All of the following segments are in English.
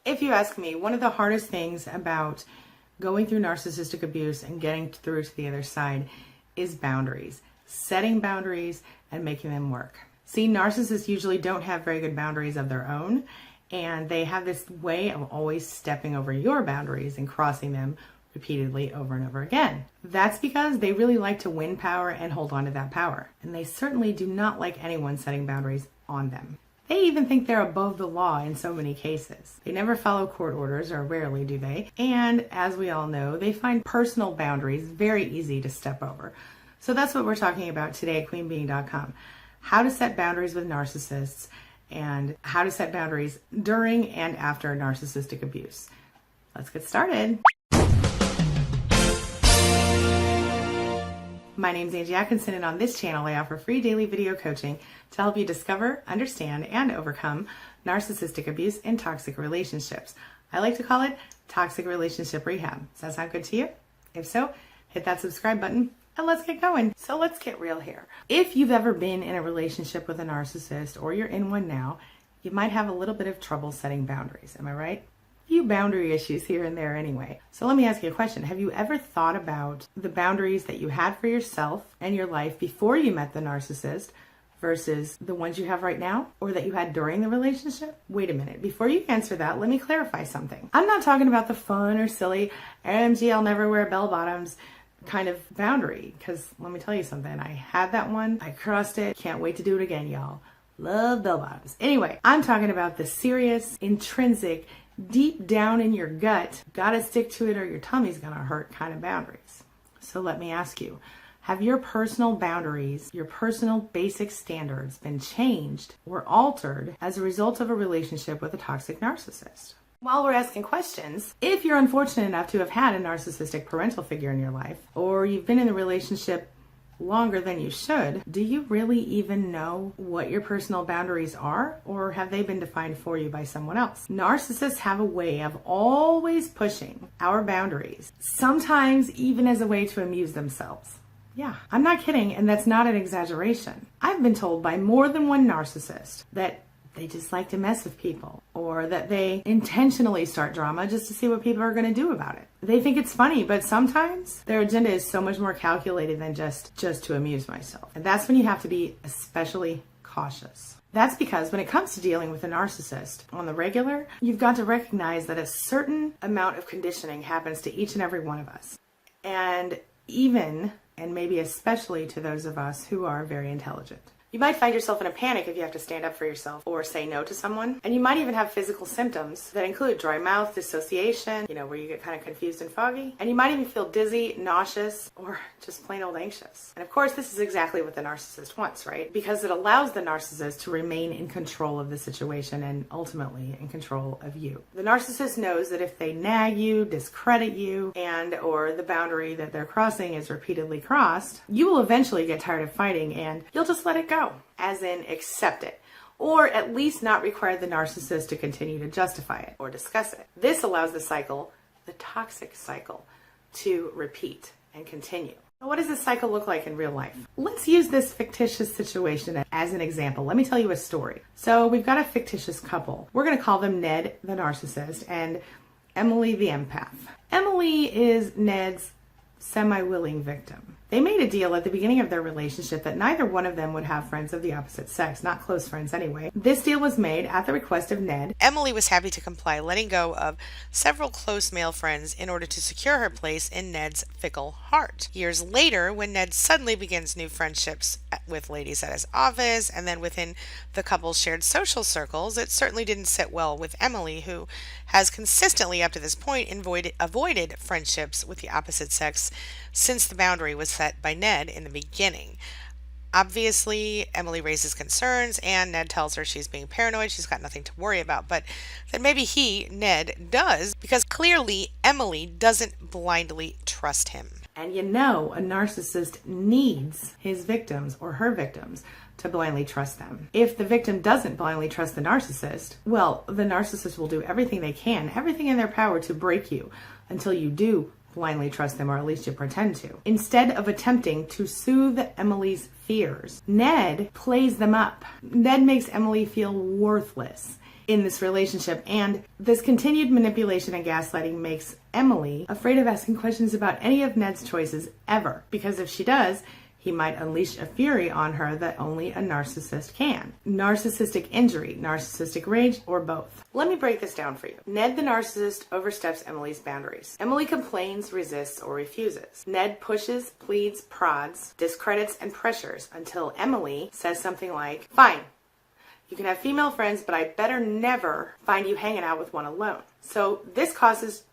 If you ask me, one of the hardest things about going through narcissistic abuse and getting through to the other side is boundaries. Setting boundaries and making them work. See, narcissists usually don't have very good boundaries of their own, and they have this way of always stepping over your boundaries and crossing them repeatedly over and over again. That's because they really like to win power and hold on to that power. And they certainly do not like anyone setting boundaries on them. They even think they're above the law in so many cases. They never follow court orders, or rarely do they. And as we all know, they find personal boundaries very easy to step over. So that's what we're talking about today at queenbeing.com. How to set boundaries with narcissists and how to set boundaries during and after narcissistic abuse. Let's get started. My name is Angie Atkinson, and on this channel I offer free daily video coaching to help you discover, understand, and overcome narcissistic abuse and toxic relationships. I like to call it toxic relationship rehab. Does that sound good to you? If so, hit that subscribe button and let's get going. So let's get real here. If you've ever been in a relationship with a narcissist, or you're in one now, you might have a little bit of trouble setting boundaries. Am I right? Few boundary issues here and there anyway. So let me ask you a question. Have you ever thought about the boundaries that you had for yourself and your life before you met the narcissist versus the ones you have right now, or that you had during the relationship? Wait a minute. Before you answer that, let me clarify something. I'm not talking about the fun or silly, OMG, I'll never wear bell bottoms kind of boundary, because let me tell you something. I had that one. I crossed it. Can't wait to do it again, y'all. Love bell bottoms. Anyway, I'm talking about the serious, intrinsic, deep down in your gut, gotta stick to it or your tummy's gonna hurt kind of boundaries. So let me ask you, have your personal boundaries, your personal basic standards been changed or altered as a result of a relationship with a toxic narcissist? While we're asking questions, if you're unfortunate enough to have had a narcissistic parental figure in your life, or you've been in a relationship longer than you should, do you really even know what your personal boundaries are, or have they been defined for you by someone else? Narcissists have a way of always pushing our boundaries, sometimes even as a way to amuse themselves. Yeah, I'm not kidding, and that's not an exaggeration. I've been told by more than one narcissist that they just like to mess with people, or that they intentionally start drama just to see what people are going to do about it. They think it's funny, but sometimes their agenda is so much more calculated than just to amuse myself. And that's when you have to be especially cautious. That's because when it comes to dealing with a narcissist on the regular, you've got to recognize that a certain amount of conditioning happens to each and every one of us. And even, and maybe especially to those of us who are very intelligent. You might find yourself in a panic if you have to stand up for yourself or say no to someone. And you might even have physical symptoms that include dry mouth, dissociation, where you get kind of confused and foggy. And you might even feel dizzy, nauseous, or just plain old anxious. And of course, this is exactly what the narcissist wants, right? Because it allows the narcissist to remain in control of the situation and ultimately in control of you. The narcissist knows that if they nag you, discredit you, or the boundary that they're crossing is repeatedly crossed, you will eventually get tired of fighting and you'll just let it go. As in accept it, or at least not require the narcissist to continue to justify it or discuss it. This allows the cycle, the toxic cycle, to repeat and continue. What does this cycle look like in real life? Let's use this fictitious situation as an example. Let me tell you a story. So we've got a fictitious couple. We're going to call them Ned, the narcissist, and Emily, the empath. Emily is Ned's semi-willing victim. They made a deal at the beginning of their relationship that neither one of them would have friends of the opposite sex, not close friends anyway. This deal was made at the request of Ned. Emily was happy to comply, letting go of several close male friends in order to secure her place in Ned's fickle heart. Years later, when Ned suddenly begins new friendships with ladies at his office and then within the couple's shared social circles, it certainly didn't sit well with Emily, who has consistently up to this point avoided friendships with the opposite sex since the boundary was set by Ned in the beginning. Obviously, Emily raises concerns and Ned tells her she's being paranoid, she's got nothing to worry about, but that maybe he, Ned, does, because clearly Emily doesn't blindly trust him. And a narcissist needs his victims or her victims to blindly trust them. If the victim doesn't blindly trust the narcissist, well, the narcissist will do everything they can, everything in their power to break you until you do blindly trust them, or at least you pretend to. Instead of attempting to soothe Emily's fears, Ned plays them up. Ned makes Emily feel worthless. in this relationship. And this continued manipulation and gaslighting makes Emily afraid of asking questions about any of Ned's choices ever, because if she does, he might unleash a fury on her that only a narcissist can. Narcissistic injury, narcissistic rage, or both. Let me break this down for you. Ned the narcissist oversteps Emily's boundaries. Emily complains, resists, or refuses. Ned pushes, pleads, prods, discredits, and pressures until Emily says something like, "Fine, you can have female friends, but I better never find you hanging out with one alone." So this causes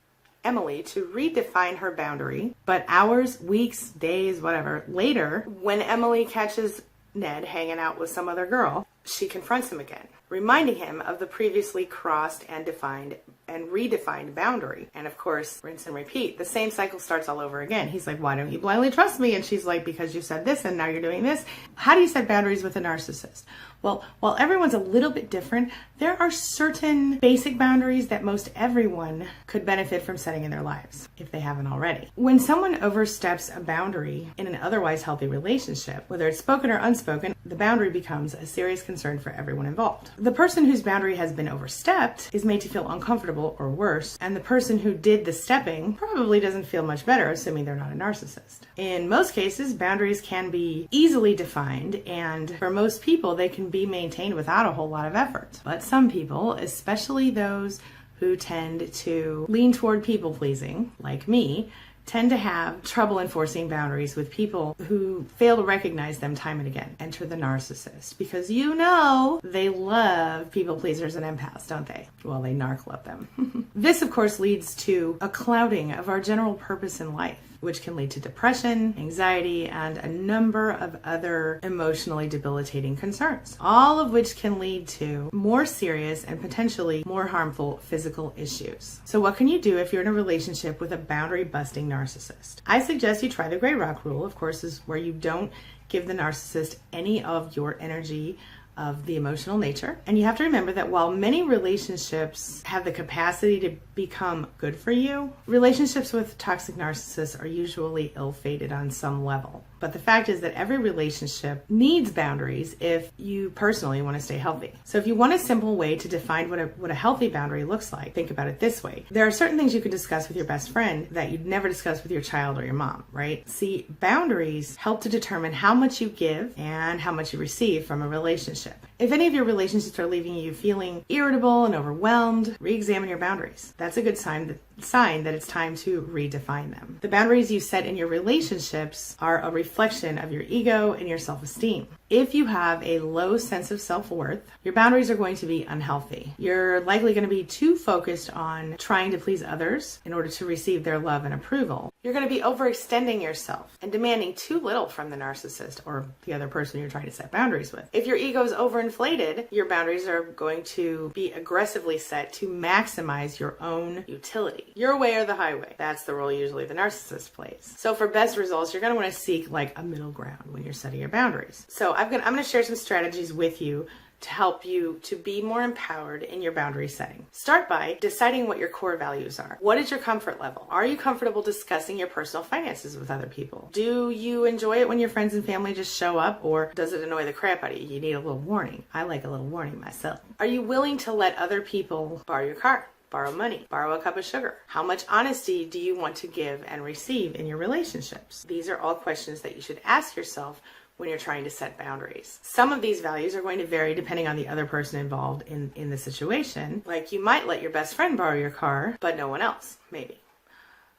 Emily to redefine her boundary, but hours, weeks, days, whatever, later, when Emily catches Ned hanging out with some other girl, she confronts him again, reminding him of the previously crossed and defined and redefined boundary. And of course, rinse and repeat. The same cycle starts all over again. He's like, "Why don't you blindly trust me?" And she's like, "Because you said this and now you're doing this." How do you set boundaries with a narcissist? Well, while everyone's a little bit different, there are certain basic boundaries that most everyone could benefit from setting in their lives, if they haven't already. When someone oversteps a boundary in an otherwise healthy relationship, whether it's spoken or unspoken, the boundary becomes a serious concern for everyone involved. The person whose boundary has been overstepped is made to feel uncomfortable or worse, and the person who did the stepping probably doesn't feel much better, assuming they're not a narcissist. In most cases, boundaries can be easily defined, and for most people, they can be maintained without a whole lot of effort. But some people, especially those who tend to lean toward people pleasing, like me, tend to have trouble enforcing boundaries with people who fail to recognize them time and again. Enter the narcissist, because you know they love people pleasers and empaths, don't they? Well, they narc love them. This, of course, leads to a clouding of our general purpose in life, which can lead to depression, anxiety, and a number of other emotionally debilitating concerns, all of which can lead to more serious and potentially more harmful physical issues. So what can you do if you're in a relationship with a boundary-busting narcissist? I suggest you try the gray rock rule, of course, is where you don't give the narcissist any of your energy of the emotional nature. And you have to remember that while many relationships have the capacity to become good for you, relationships with toxic narcissists are usually ill-fated on some level. But the fact is that every relationship needs boundaries if you personally want to stay healthy. So if you want a simple way to define what a healthy boundary looks like, think about it this way. There are certain things you can discuss with your best friend that you'd never discuss with your child or your mom, right? See, boundaries help to determine how much you give and how much you receive from a relationship. If any of your relationships are leaving you feeling irritable and overwhelmed, re-examine your boundaries. That's a good sign that it's time to redefine them. The boundaries you set in your relationships are a reflection of your ego and your self-esteem. If you have a low sense of self-worth, your boundaries are going to be unhealthy. You're likely going to be too focused on trying to please others in order to receive their love and approval. You're going to be overextending yourself and demanding too little from the narcissist or the other person you're trying to set boundaries with. If your ego is overinflated, your boundaries are going to be aggressively set to maximize your own utility. Your way or the highway. That's the role usually the narcissist plays. So for best results, you're going to want to seek like a middle ground when you're setting your boundaries. So I'm going to share some strategies with you to help you to be more empowered in your boundary setting. Start by deciding what your core values are. What is your comfort level? Are you comfortable discussing your personal finances with other people? Do you enjoy it when your friends and family just show up, or does it annoy the crap out of you? You need a little warning. I like a little warning myself. Are you willing to let other people borrow your car? Borrow money, borrow a cup of sugar? How much honesty do you want to give and receive in your relationships? These are all questions that you should ask yourself when you're trying to set boundaries. Some of these values are going to vary depending on the other person involved in the situation. Like you might let your best friend borrow your car, but no one else, maybe.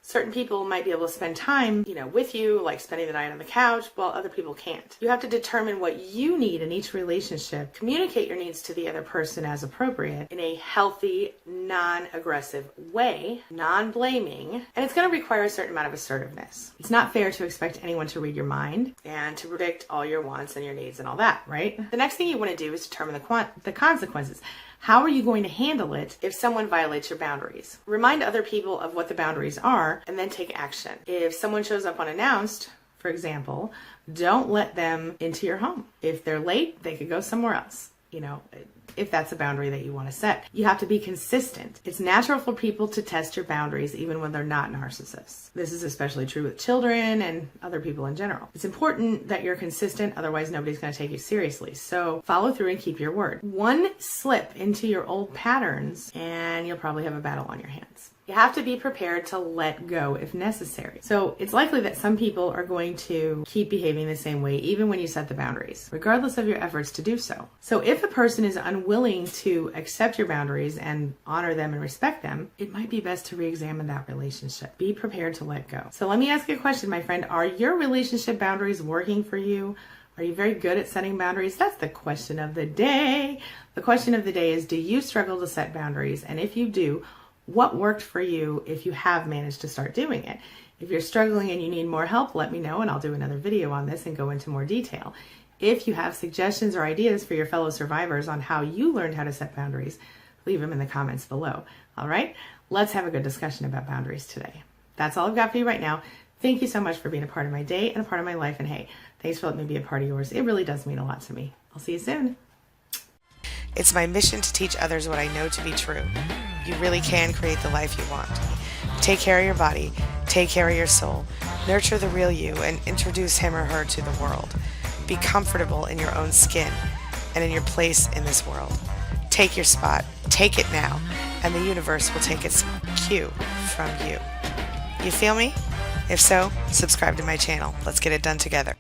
Certain people might be able to spend time, with you, like spending the night on the couch, while other people can't. You have to determine what you need in each relationship. Communicate your needs to the other person as appropriate in a healthy, non-aggressive way, non-blaming, and it's going to require a certain amount of assertiveness. It's not fair to expect anyone to read your mind and to predict all your wants and your needs and all that, right? The next thing you want to do is determine the consequences. How are you going to handle it if someone violates your boundaries? Remind other people of what the boundaries are and then take action. If someone shows up unannounced, for example, don't let them into your home. If they're late, they could go somewhere else. if that's a boundary that you want to set. You have to be consistent. It's natural for people to test your boundaries even when they're not narcissists. This is especially true with children and other people in general. It's important that you're consistent, otherwise nobody's going to take you seriously. So follow through and keep your word. One slip into your old patterns and you'll probably have a battle on your hands. You have to be prepared to let go if necessary. So it's likely that some people are going to keep behaving the same way even when you set the boundaries, regardless of your efforts to do so. So if a person is unwilling to accept your boundaries and honor them and respect them, it might be best to re-examine that relationship. Be prepared to let go. So let me ask you a question, my friend. Are your relationship boundaries working for you? Are you very good at setting boundaries? That's the question of the day. The question of the day is, do you struggle to set boundaries? And if you do, what worked for you if you have managed to start doing it? If you're struggling and you need more help, let me know and I'll do another video on this and go into more detail. If you have suggestions or ideas for your fellow survivors on how you learned how to set boundaries, leave them in the comments below. All right, let's have a good discussion about boundaries today. That's all I've got for you right now. Thank you so much for being a part of my day and a part of my life. And hey, thanks for letting me be a part of yours. It really does mean a lot to me. I'll see you soon. It's my mission to teach others what I know to be true. You really can create the life you want. Take care of your body, take care of your soul, nurture the real you, and introduce him or her to the world. Be comfortable in your own skin and in your place in this world. Take your spot, take it now, and the universe will take its cue from you. You feel me? If so, subscribe to my channel. Let's get it done together.